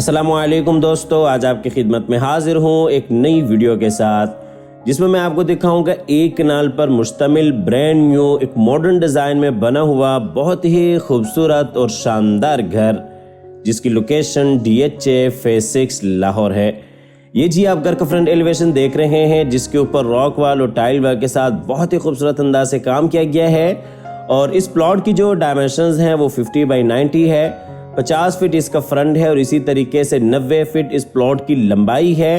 अस्सलामुअलैकुम दोस्तों, आज आपकी खिदमत में हाजिर हूँ एक नई वीडियो के साथ जिसमें मैं आपको दिखाऊंगा एक कनाल पर मुश्तमिल ब्रांड न्यू एक मॉडर्न डिज़ाइन में बना हुआ बहुत ही खूबसूरत और शानदार घर जिसकी लोकेशन DHA फेज 6 लाहौर है। ये जी आप घर का फ्रंट एलिवेशन देख रहे हैं जिसके ऊपर रॉक वाल और टाइल वर्क के साथ बहुत ही खूबसूरत अंदाज से काम किया गया है और इस प्लॉट की जो डायमेंशंस हैं वो 50 बाई 90 है। 50 फीट इसका फ्रंट है और इसी तरीके से 90 फीट इस प्लॉट की लंबाई है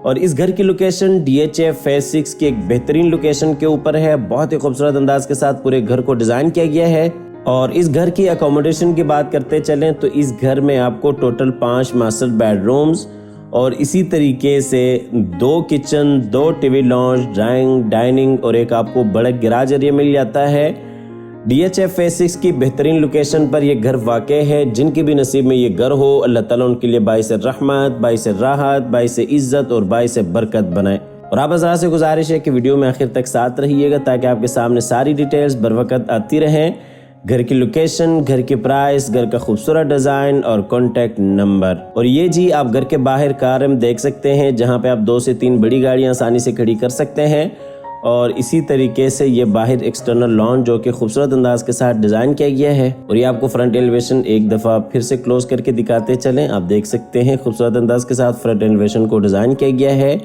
और इस घर की लोकेशन DHA फेज 6 की एक बेहतरीन लोकेशन के ऊपर है। बहुत ही खूबसूरत अंदाज के साथ पूरे घर को डिजाइन किया गया है। और इस घर की अकोमोडेशन की बात करते चलें तो इस घर में आपको टोटल 5 मास्टर बेडरूम्स और इसी तरीके से 2 kitchen, 2 TV lounge, drawing, dining और एक आपको बड़ा गैराज एरिया मिल जाता है। DHA फेज 6 की बेहतरीन लोकेशन पर यह घर वाक़ है। जिनके भी नसीब में ये घर हो अल्लाह ताला उनके लिए बाइस रहमत, बाइस राहत, बाइस इज्जत और बाइस बरकत बनाए। और आप हज़रात से गुजारिश है कि वीडियो में आखिर तक साथ रहिएगा ताकि आपके सामने सारी डिटेल्स बर वक्त आती रहें। घर की लोकेशन, घर की प्राइस, घर का खूबसूरत डिज़ाइन और कॉन्टैक्ट नंबर। और ये जी आप घर के बाहर कारम देख सकते हैं जहाँ पे आप 2 से 3 बड़ी गाड़ियाँ आसानी से खड़ी कर सकते हैं। और इसी तरीके से ये बाहर एक्सटर्नल लॉन जो कि खूबसूरत अंदाज के साथ डिज़ाइन किया गया है। और ये आपको फ्रंट एलिवेशन एक दफ़ा फिर से क्लोज करके दिखाते चलें। आप देख सकते हैं खूबसूरत अंदाज के साथ फ्रंट एलिवेशन को डिज़ाइन किया गया है।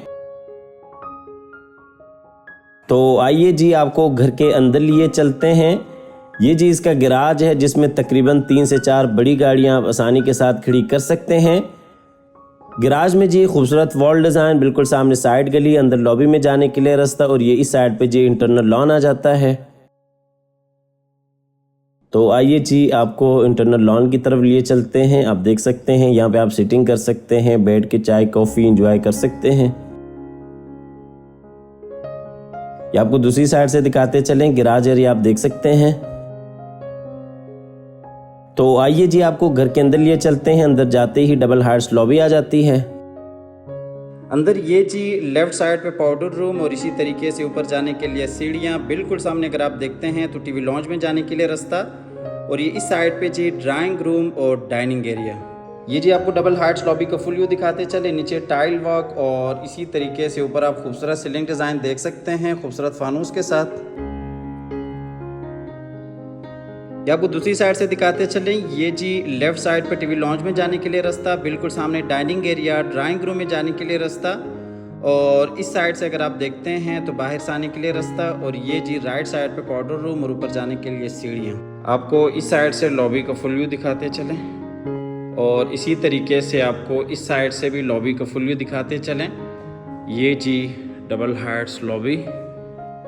तो आइए जी आपको घर के अंदर लिए चलते हैं। ये जी इसका गैराज है जिसमें तकरीबन 3 से 4 बड़ी गाड़ियां आप आसानी के साथ खड़ी कर सकते हैं। गैराज में जी खूबसूरत वॉल डिज़ाइन, बिल्कुल सामने साइड गली, अंदर लॉबी में जाने के लिए रास्ता और ये इस साइड पे जी इंटरनल लॉन आ जाता है। तो आइए जी आपको इंटरनल लॉन की तरफ लिए चलते हैं। आप देख सकते हैं यहाँ पे आप सिटिंग कर सकते हैं, बैठ के चाय कॉफ़ी इंजॉय कर सकते हैं। ये आपको दूसरी साइड से दिखाते चलें, गैराज एरिया आप देख सकते हैं। तो आइए जी आपको घर के अंदर लिए चलते हैं। अंदर जाते ही डबल हार्ट्स लॉबी आ जाती है। अंदर ये जी लेफ्ट साइड पे पाउडर रूम और इसी तरीके से ऊपर जाने के लिए सीढ़ियाँ। बिल्कुल सामने अगर आप देखते हैं तो टीवी लॉन्ज में जाने के लिए रास्ता और ये इस साइड पे जी ड्राइंग रूम और डाइनिंग एरिया। ये जी आपको डबल हार्ट्स लॉबी का फुल व्यू दिखाते चले। नीचे टाइल वर्क और इसी तरीके से ऊपर आप खूबसूरत सीलिंग डिज़ाइन देख सकते हैं खूबसूरत फानूस के साथ। ये आपको दूसरी साइड से दिखाते चलें। ये जी लेफ्ट साइड पे टीवी लॉन्ज में जाने के लिए रास्ता, बिल्कुल सामने डाइनिंग एरिया, ड्राइंग रूम में जाने के लिए रास्ता और इस साइड से अगर आप देखते हैं तो बाहर से आने के लिए रास्ता। और ये जी राइट साइड पे पाउडर रूम और ऊपर जाने के लिए सीढ़ियाँ। आपको इस साइड से लॉबी का फुल व्यू दिखाते चलें और इसी तरीके से आपको इस साइड से भी लॉबी का फुल व्यू दिखाते चलें। ये जी डबल हार्ट्स लॉबी।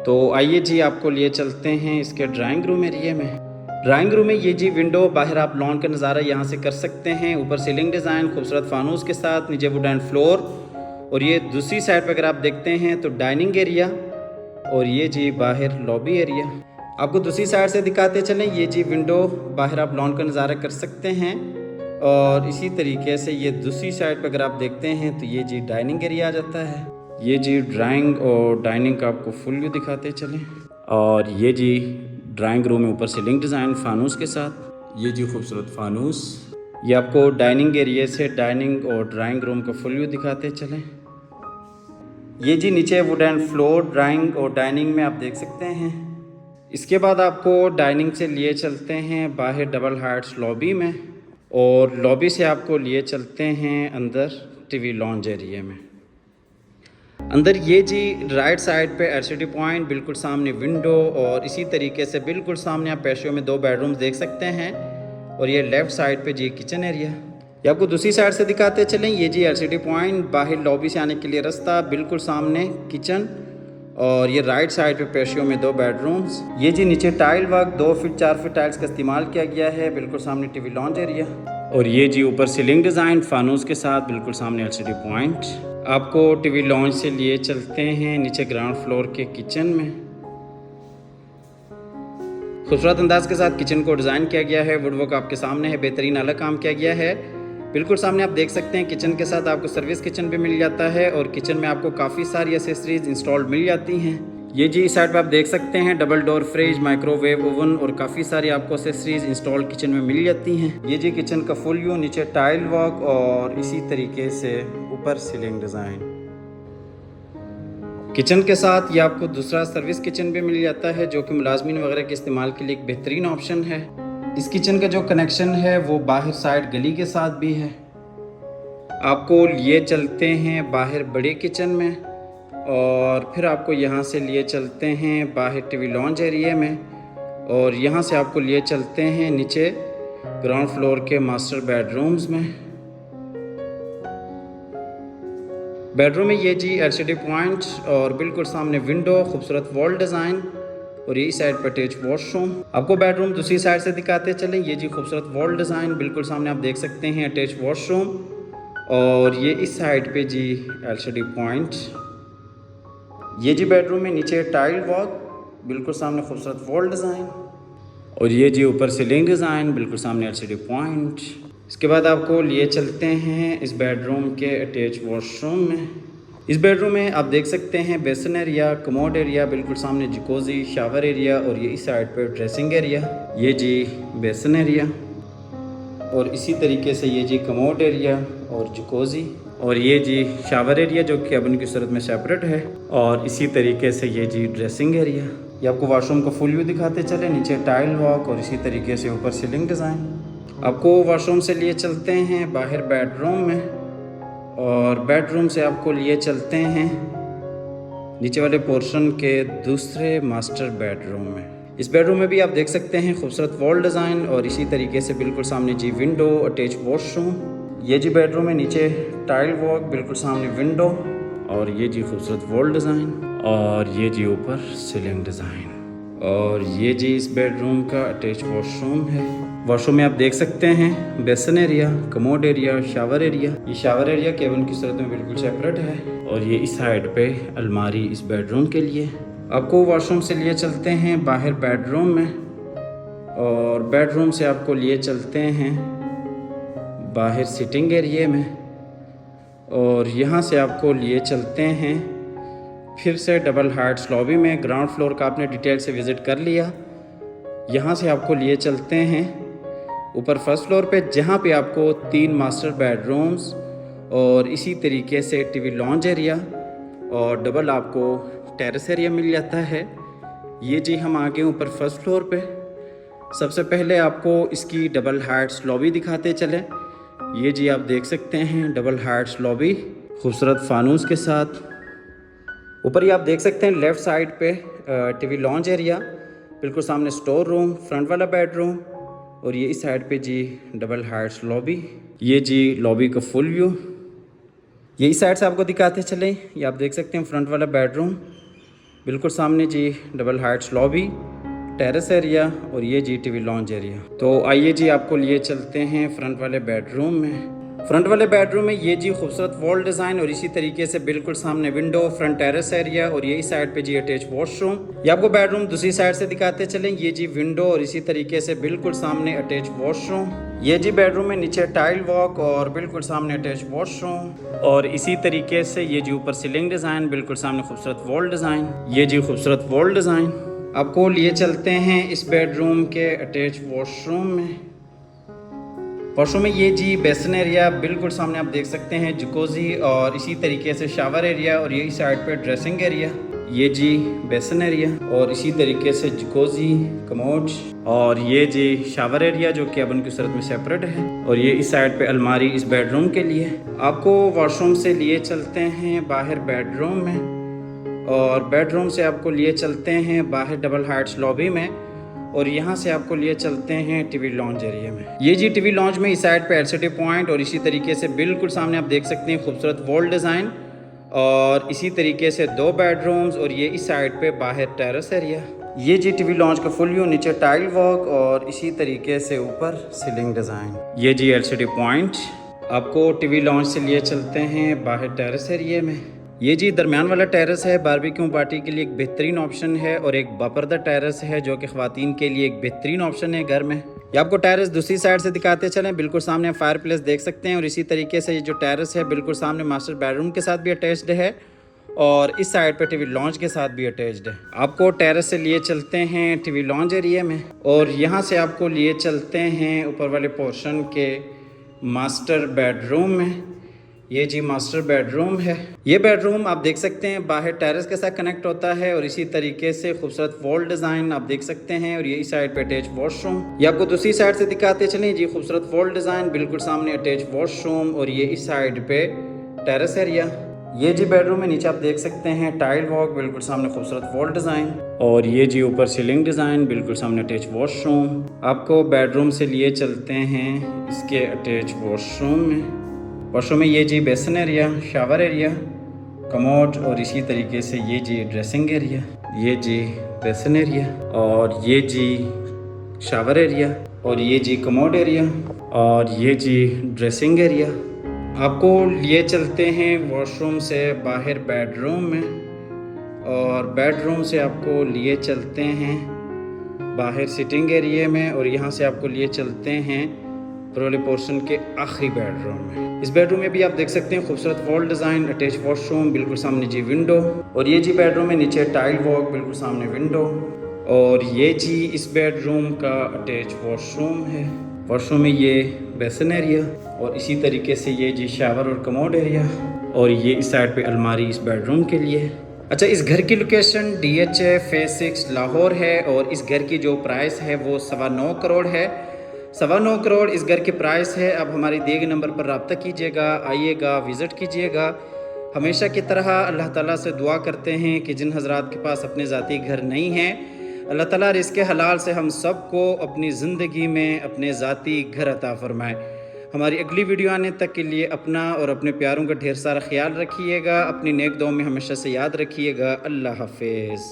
तो आइए जी आपको लिए चलते हैं इसके ड्राइंग रूम एरिया में। ड्राइंग रूम में ये जी विंडो, बाहर आप लॉन का नज़ारा यहाँ से कर सकते हैं। ऊपर सीलिंग डिज़ाइन खूबसूरत फानूस के साथ, नीचे वुडन फ्लोर। और ये दूसरी साइड पर अगर आप देखते हैं तो डाइनिंग एरिया और ये जी बाहर लॉबी एरिया। आपको दूसरी साइड से दिखाते चलें। ये जी विंडो, बाहर आप लॉन का नज़ारा कर सकते हैं और इसी तरीके से ये दूसरी साइड पर अगर आप देखते हैं तो ये जी डाइनिंग एरिया आ जाता है। ये जी ड्राइंग और डाइनिंग का आपको फुल व्यू दिखाते चलें। और ये जी ड्राइंग रूम में ऊपर सीलिंग डिज़ाइन फानूस के साथ। ये जी खूबसूरत फानूस। ये आपको डाइनिंग एरिया से डाइनिंग और ड्राइंग रूम का फुल व्यू दिखाते चलें। ये जी नीचे वुडन फ्लोर, ड्राइंग और डाइनिंग में आप देख सकते हैं। इसके बाद आपको डाइनिंग से लिए चलते हैं बाहर डबल हार्ट्स लॉबी में और लॉबी से आपको लिए चलते हैं अंदर टीवी लॉन्ज एरिया में। अंदर ये जी राइट साइड पे LCD पॉइंट, बिल्कुल सामने विंडो और इसी तरीके से बिल्कुल सामने आप पेशियो में 2 बेडरूम्स देख सकते हैं। और ये लेफ़्ट साइड पे जी किचन एरिया। ये आपको दूसरी साइड से दिखाते चलें। ये जी LCD पॉइंट, बाहर लॉबी से आने के लिए रास्ता, बिल्कुल सामने किचन और ये राइट साइड पे पेशियो में 2 बेडरूम्स। ये जी नीचे tile work, 2 feet 4 feet tiles का इस्तेमाल किया गया है, बिल्कुल सामने टीवी लॉन्ज एरिया। और ये जी ऊपर सीलिंग डिज़ाइन फानूस के साथ, बिल्कुल सामने LCD पॉइंट। आपको टीवी लॉन्ज से लिए चलते हैं नीचे ग्राउंड फ्लोर के किचन में। खूबसूरत अंदाज के साथ किचन को डिज़ाइन किया गया है। वुडवर्क आपके सामने है, बेहतरीन अलग काम किया गया है। बिल्कुल सामने आप देख सकते हैं किचन के साथ आपको सर्विस किचन भी मिल जाता है और किचन में आपको काफ़ी सारी एसेसरीज इंस्टॉल्ड मिल जाती हैं। ये जी इस साइड पे आप देख सकते हैं double door fridge, microwave oven और काफ़ी सारी आपको एक्सेसरीज इंस्टॉल किचन में मिल जाती हैं। ये जी किचन का फुल व्यू, नीचे टाइल वर्क और इसी तरीके से ऊपर सीलिंग डिज़ाइन। किचन के साथ ये आपको दूसरा सर्विस किचन भी मिल जाता है जो कि मुलाजमीन वगैरह के इस्तेमाल के लिए एक बेहतरीन ऑप्शन है। इस किचन का जो कनेक्शन है वो बाहर साइड गली के साथ भी है। आपको लिए चलते हैं बाहर बड़े किचन में और फिर आपको यहाँ से लिए चलते हैं बाहर टीवी लॉन्ज एरिया में और यहाँ से आपको लिए चलते हैं नीचे ग्राउंड फ्लोर के मास्टर बेडरूम्स में। बेडरूम में ये जी एलसीडी पॉइंट और बिल्कुल सामने विंडो, खूबसूरत वॉल डिज़ाइन और ये साइड पर अटैच वॉशरूम। आपको बेडरूम दूसरी साइड से दिखाते चलें। ये जी खूबसूरत वॉल डिज़ाइन, बिल्कुल सामने आप देख सकते हैं अटैच वॉशरूम और ये इस साइड पे जी एलसीडी पॉइंट। ये जी बेडरूम में नीचे टाइल वर्क, बिल्कुल सामने खूबसूरत वॉल डिज़ाइन और ये जी ऊपर सीलिंग डिज़ाइन, बिल्कुल सामने एलसीडी पॉइंट। इसके बाद आपको लिए चलते हैं इस बेडरूम के अटैच वॉशरूम में। इस बेडरूम में आप देख सकते हैं बेसन एरिया, कमोड एरिया, बिल्कुल सामने जकूज़ी, शावर एरिया और ये इस साइड पर ड्रेसिंग एरिया। ये जी बेसन एरिया और इसी तरीके से ये जी कमोड एरिया और जकूज़ी और ये जी शावर एरिया जो कि अब उनकी सूरत में सेपरेट है और इसी तरीके से ये जी ड्रेसिंग एरिया। ये आपको वॉशरूम का फुल व्यू दिखाते चले, नीचे टाइल वॉक और इसी तरीके से ऊपर सीलिंग डिज़ाइन। आपको वॉशरूम से लिए चलते हैं बाहर बेडरूम में और बेडरूम से आपको लिए चलते हैं नीचे वाले पोर्शन के दूसरे मास्टर बेडरूम में। इस बेडरूम में भी आप देख सकते हैं खूबसूरत वॉल डिज़ाइन और इसी तरीके से बिल्कुल सामने जी विंडो, अटैच वॉशरूम। ये जी बेडरूम है, नीचे टाइल वॉक, बिल्कुल सामने विंडो और ये जी खूबसूरत वॉल डिज़ाइन और ये जी ऊपर सीलिंग डिज़ाइन और ये जी इस बेडरूम का अटैच वॉशरूम है। वॉशरूम में आप देख सकते हैं बेसन area, commode area, shower area. ये शावर एरिया केबिन की सूरत में बिल्कुल सेपरेट है और ये इस साइड पे अलमारी इस बेडरूम के लिए। आपको वॉशरूम से लिए चलते हैं बाहर बेडरूम में और बेडरूम से आपको लिए चलते हैं बाहर सिटिंग एरिया में और यहाँ से आपको लिए चलते हैं फिर से डबल हाइट्स लॉबी में। ग्राउंड फ्लोर का आपने डिटेल से विज़िट कर लिया। यहाँ से आपको लिए चलते हैं ऊपर फर्स्ट फ्लोर पे जहाँ पे आपको 3 मास्टर बेडरूम्स और इसी तरीके से टीवी लॉन्ज एरिया और डबल आपको टेरेस एरिया मिल जाता है। ये जी हम आगे ऊपर फर्स्ट फ्लोर पे। सबसे पहले आपको इसकी डबल हाइट्स लॉबी दिखाते चलें। ये जी आप देख सकते हैं डबल हाइट्स लॉबी खूबसूरत फानूस के साथ। ऊपर ही आप देख सकते हैं लेफ़्ट साइड पे टीवी लॉन्ज एरिया, बिल्कुल सामने स्टोर रूम, फ्रंट वाला बेडरूम और ये इस साइड पे जी डबल हाइट्स लॉबी। ये जी लॉबी का फुल व्यू। ये इस साइड से आपको दिखाते चलें। ये आप देख सकते हैं फ्रंट वाला बेडरूम, बिल्कुल सामने जी double heights lobby, terrace area और ये जी टीवी लॉन्ज एरिया। तो आइए जी आपको लिए चलते हैं फ्रंट वाले बेडरूम में। फ्रंट वाले बेडरूम में ये जी खूबसूरत वॉल डिज़ाइन और इसी तरीके से बिल्कुल सामने विंडो, फ्रंट टेरेस एरिया और ये इस साइड पे जी अटैच वॉशरूम। ये आपको बेडरूम दूसरी साइड से दिखाते चलें। ये जी विंडो और इसी तरीके से बिल्कुल सामने अटैच वॉशरूम। ये जी बेडरूम में नीचे टाइल वॉक और बिल्कुल सामने अटैच वॉशरूम और इसी तरीके से ये जी ऊपर सीलिंग डिज़ाइन, बिल्कुल सामने खूबसूरत वॉल डिज़ाइन। ये जी खूबसूरत वॉल डिज़ाइन। आपको लिए चलते हैं इस बेडरूम के अटैच वॉशरूम में। वॉशरूम में ये जी बेसन एरिया, बिल्कुल सामने आप देख सकते हैं जकूज़ी और इसी तरीके से शावर एरिया और यही साइड पे ड्रेसिंग एरिया। ये जी बेसन एरिया और इसी तरीके से जकूज़ी, कमोड और ये जी शावर एरिया जो कि अब उनकी सूरत में सेपरेट है और ये इस साइड पे अलमारी इस बेडरूम के लिए। आपको वॉशरूम से लिए चलते हैं बाहर बेडरूम में और बेडरूम से आपको लिए चलते हैं बाहर डबल हाइट्स लॉबी में और यहाँ से आपको लिए चलते हैं टीवी लॉन्ज एरिया में। ये जी टीवी लॉन्ज में इस साइड पे एलसीडी पॉइंट और इसी तरीके से बिल्कुल सामने आप देख सकते हैं खूबसूरत वॉल डिज़ाइन और इसी तरीके से 2 बेडरूम्स और ये इस साइड पे बाहर टेरेस एरिया। ये जी टीवी लॉन्ज का फुल व्यू, नीचे टाइल वर्क और इसी तरीके से ऊपर सीलिंग डिज़ाइन। ये जी एलसीडी पॉइंट। आपको टीवी लॉन्ज से लिए चलते हैं बाहर टेरेस एरिया में। ये जी दरमियान वाला टेरेस है, बारबेक्यू पार्टी के लिए एक बेहतरीन ऑप्शन है और एक बापर्दा टेरेस है जो कि ख़वातीन के लिए एक बेहतरीन ऑप्शन है घर में। ये आपको टेरेस दूसरी साइड से दिखाते चलें। बिल्कुल सामने फायर प्लेस देख सकते हैं और इसी तरीके से ये जो टेरेस है बिल्कुल सामने मास्टर बेडरूम के साथ भी अटैच्ड है और इस साइड पे टीवी लॉन्च के साथ भी अटैच्ड है। आपको टेरेस से लिए चलते हैं टीवी लॉन्च एरिया में और यहाँ से आपको लिए चलते हैं ऊपर वाले पोर्शन के मास्टर बेडरूम में। ये जी मास्टर बेडरूम है। ये बेडरूम आप देख सकते हैं बाहर टेरेस के साथ कनेक्ट होता है और इसी तरीके से खूबसूरत वॉल डिज़ाइन आप देख सकते हैं। और ये इस साइड पे अटैच वॉशरूम, ये आपको दूसरी साइड से दिखाते चलें जी। खूबसूरत वॉल डिज़ाइन, बिल्कुल सामने अटैच वॉशरूम और ये इस साइड पे टेरेस एरिया। ये जी बेडरूम है, नीचे आप देख सकते हैं टाइल वॉक, बिल्कुल सामने खूबसूरत वॉल डिज़ाइन और ये जी ऊपर सीलिंग डिज़ाइन, बिल्कुल सामने अटैच वॉशरूम। आपको बेडरूम से लिए चलते हैं इसके अटैच वॉशरूम में। वॉशरूम में ये जी बेसन एरिया, शावर एरिया, कमोड और इसी तरीके से ये जी ड्रेसिंग एरिया, ये जी बेसन एरिया और ये जी शावर एरिया और ये जी कमोड एरिया और ये जी ड्रेसिंग एरिया। आपको लिए चलते हैं वॉशरूम से बाहर बेडरूम में और बेडरूम से आपको लिए चलते हैं बाहर सिटिंग एरिया में और यहाँ से आपको लिए चलते हैं वाले पोर्शन के आखिरी बेडरूम में। इस बेडरूम में भी आप देख सकते हैं खूबसूरत वॉल डिज़ाइन, अटैच वॉशरूम, बिल्कुल सामने जी विंडो और ये जी बेडरूम में नीचे टाइल वॉक, बिल्कुल सामने विंडो और ये जी इस बेडरूम का अटैच वॉशरूम है। वॉशरूम में ये बेसन एरिया और इसी तरीके से ये जी शावर और कमोड एरिया और ये इस साइड पे अलमारी इस बेडरूम के लिए। अच्छा, इस घर की लोकेशन DH फेज 6 लाहौर है और इस घर की जो प्राइस है वो 9.25 करोड़ है। 9.25 करोड़ इस घर की प्राइस है। अब हमारे दिए गए नंबर पर रब्ता कीजिएगा, आइएगा, विज़िट कीजिएगा। हमेशा की तरह अल्लाह ताला से दुआ करते हैं कि जिन हज़रात के पास अपने ज़ाती घर नहीं हैं, अल्लाह ताला रिज़्क़ हलाल से हम सबको अपनी ज़िंदगी में अपने ज़ाती घर अता फ़रमाए। हमारी अगली वीडियो आने तक के लिए अपना और अपने प्यारों का ढेर सारा ख्याल रखिएगा। अपनी नेक दुआ में हमेशा से याद रखिएगा। अल्लाह हाफ़िज़।